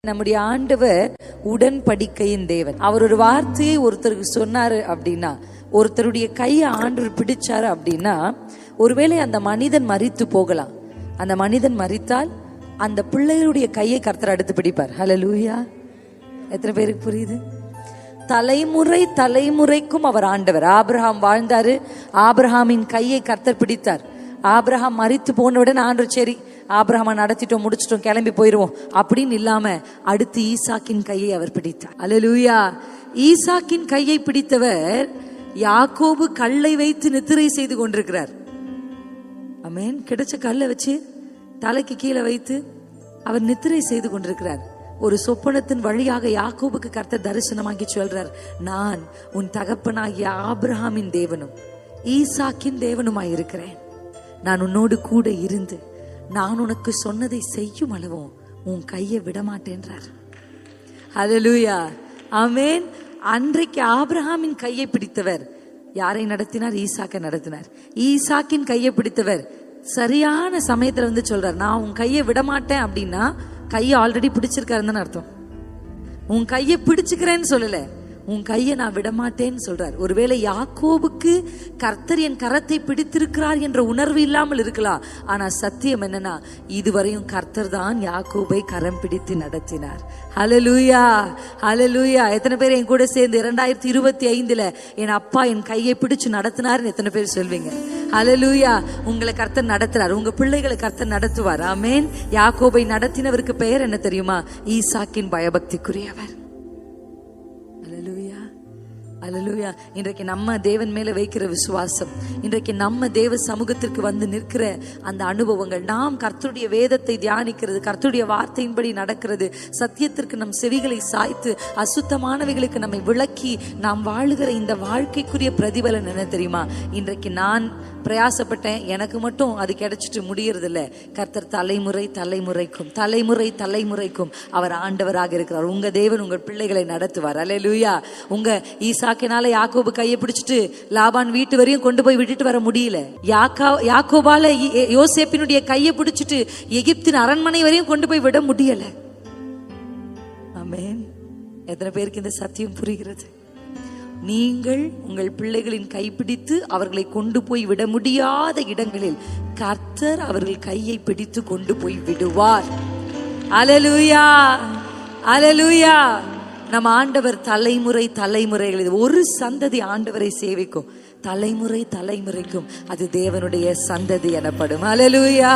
நம்முடைய ஆண்டவர் உடன்படிக்கையின் தேவன். அவர் ஒரு வார்த்தையை ஒருத்தருக்கு சொன்னாரு அப்படின்னா, ஒருத்தருடைய கையை ஆண்டவர் பிடிச்சாரு அப்படின்னா, ஒருவேளை அந்த மனிதன் மரித்து போகலாம். அந்த மனிதன் மரித்தால் அந்த பிள்ளைகளுடைய கையை கர்த்தர் அடுத்து பிடிப்பார். ஹல்லேலூயா! எத்தனை பேருக்கு புரியுது? தலைமுறை தலைமுறைக்கும் அவர் ஆண்டவர். ஆபிரகாம் வாழ்ந்தாரு, ஆபிரகாமின் கையை கர்த்தர் பிடித்தார். ஆபிரகாம் மரித்து போனவுடன் ஆண்டவர் சரி ஆபிரகாமை நடத்திட்டோம், முடிச்சிட்டோம், கிளம்பி போயிடுவோம் அப்படின்னு இல்லாம அடுத்து ஈசாக்கின் கையை அவர் பிடித்தார். அல்லேலூயா! ஈசாக்கின் கையை பிடித்தவர் யாக்கோபு கல்லை வைத்து நித்திரை செய்து கொண்டிருக்கிறார். ஆமென். கிடைச்ச கல்லை வச்சு தலைக்கு கீழே வைத்து அவர் நித்திரை செய்து கொண்டிருக்கிறார். ஒரு சொப்பனத்தின் வழியாக யாக்கோபுக்கு கர்த்தர் தரிசனமாகி சொல்றார், நான் உன் தகப்பனாகிய ஆபிரகாமின் தேவனும் ஈசாக்கின் தேவனுமாய் இருக்கிறேன். நான் உன்னோடு கூட இருந்து நான் உனக்கு சொன்னதை செய்யும் அளவும் உன் கையை விடமாட்டேன்றார். ஹல்லேலூயா! ஆமென். அன்றைக்கு ஆபிரகாமின் கையை பிடித்தவர் யாரை நடத்தினார்? ஈசாக்கை நடத்தினார். ஈசாக்கின் கையை பிடித்தவர் சரியான சமயத்துல வந்து சொல்றார், நான் உன் கையை விடமாட்டேன் அப்படின்னா கையை ஆல்ரெடி பிடிச்சிருக்காருன்னு அர்த்தம். உன் கையை பிடிச்சுக்கிறேன்னு சொல்லல, உன் கையை நான் விடமாட்டேன்னு சொல்றார். ஒருவேளை யாக்கோபுக்கு கர்த்தர் என் கரத்தை பிடித்திருக்கிறார் என்ற உணர்வு இல்லாமல் இருக்கலாம். ஆனா சத்தியம் என்னன்னா, இதுவரையும் கர்த்தர் தான் யாக்கோபை கரம் பிடித்து நடத்தினார். ஹல்லேலூயா! ஹல்லேலூயா! எத்தனை பேர் என் கூட சேர்ந்து 2025 என் அப்பா என் கையை பிடிச்சு நடத்தினார்னு எத்தனை பேர் சொல்வீங்க? ஹல்லேலூயா! உங்களை கர்த்தர் நடத்துறார், உங்க பிள்ளைகளை கர்த்தர் நடத்துவார். ஆமென். யாக்கோபை நடத்தினவருக்கு பெயர் என்ன தெரியுமா? ஈசாக்கின் பயபக்திக்குரியவர். அல்லேலூயா! இன்றைக்கு நம்ம தேவன் மேல வைக்கிற விசுவாசம், இன்றைக்கு நம்ம தேவ சமூகத்திற்கு வந்து நிற்கிற அந்த அனுபவங்கள், நாம் கர்த்தருடைய வேதத்தை தியானிக்கிறது, கர்த்தருடைய வார்த்தையின்படி நடக்கிறது, சத்தியத்திற்கு நம் செவிகளை சாய்த்து அசுத்தமானவைகளுக்கு நம்மை விளக்கி நாம் வாழுகிற இந்த வாழ்க்கைக்குரிய பிரதிபலன் என்ன தெரியுமா? இன்றைக்கு நான் பிரயாசப்பட்டேன், எனக்கு மட்டும் அது கிடைச்சிட்டு முடியறது இல்லை. கர்த்தர் தலைமுறை தலைமுறைக்கும் தலைமுறை தலைமுறைக்கும் அவர் ஆண்டவராக இருக்கிறார். உங்க தேவன் உங்கள் பிள்ளைகளை நடத்துவார். அல்லேலூயா! உங்க ஈசாக்கினால யாக்கோபு கையை பிடிச்சிட்டு லாபான் வீட்டு வரையும் கொண்டு போய் விட்டுட்டு வர முடியல. யாக்கோபால யோசேப்பினுடைய கையை பிடிச்சிட்டு எகிப்தின் அரண்மனை வரையும் கொண்டு போய் விட முடியல. ஆமென். எத்தனை பேருக்கு இந்த சத்தியம் புரிகிறது? நீங்கள் உங்கள் பிள்ளைகளின் கைப்பிடித்து அவர்களை கொண்டு போய் விட முடியாத இடங்களில் கர்த்தர் அவர்கள் கையை பிடித்து கொண்டு போய் விடுவார். அல்லேலூயா! அல்லேலூயா! நம் ஆண்டவர் தலைமுறை தலைமுறைகளில் ஒரு சந்ததி ஆண்டவரை சேவிக்கும், தலைமுறை தலைமுறைக்கும் அது தேவனுடைய சந்ததி எனப்படும். அல்லேலூயா!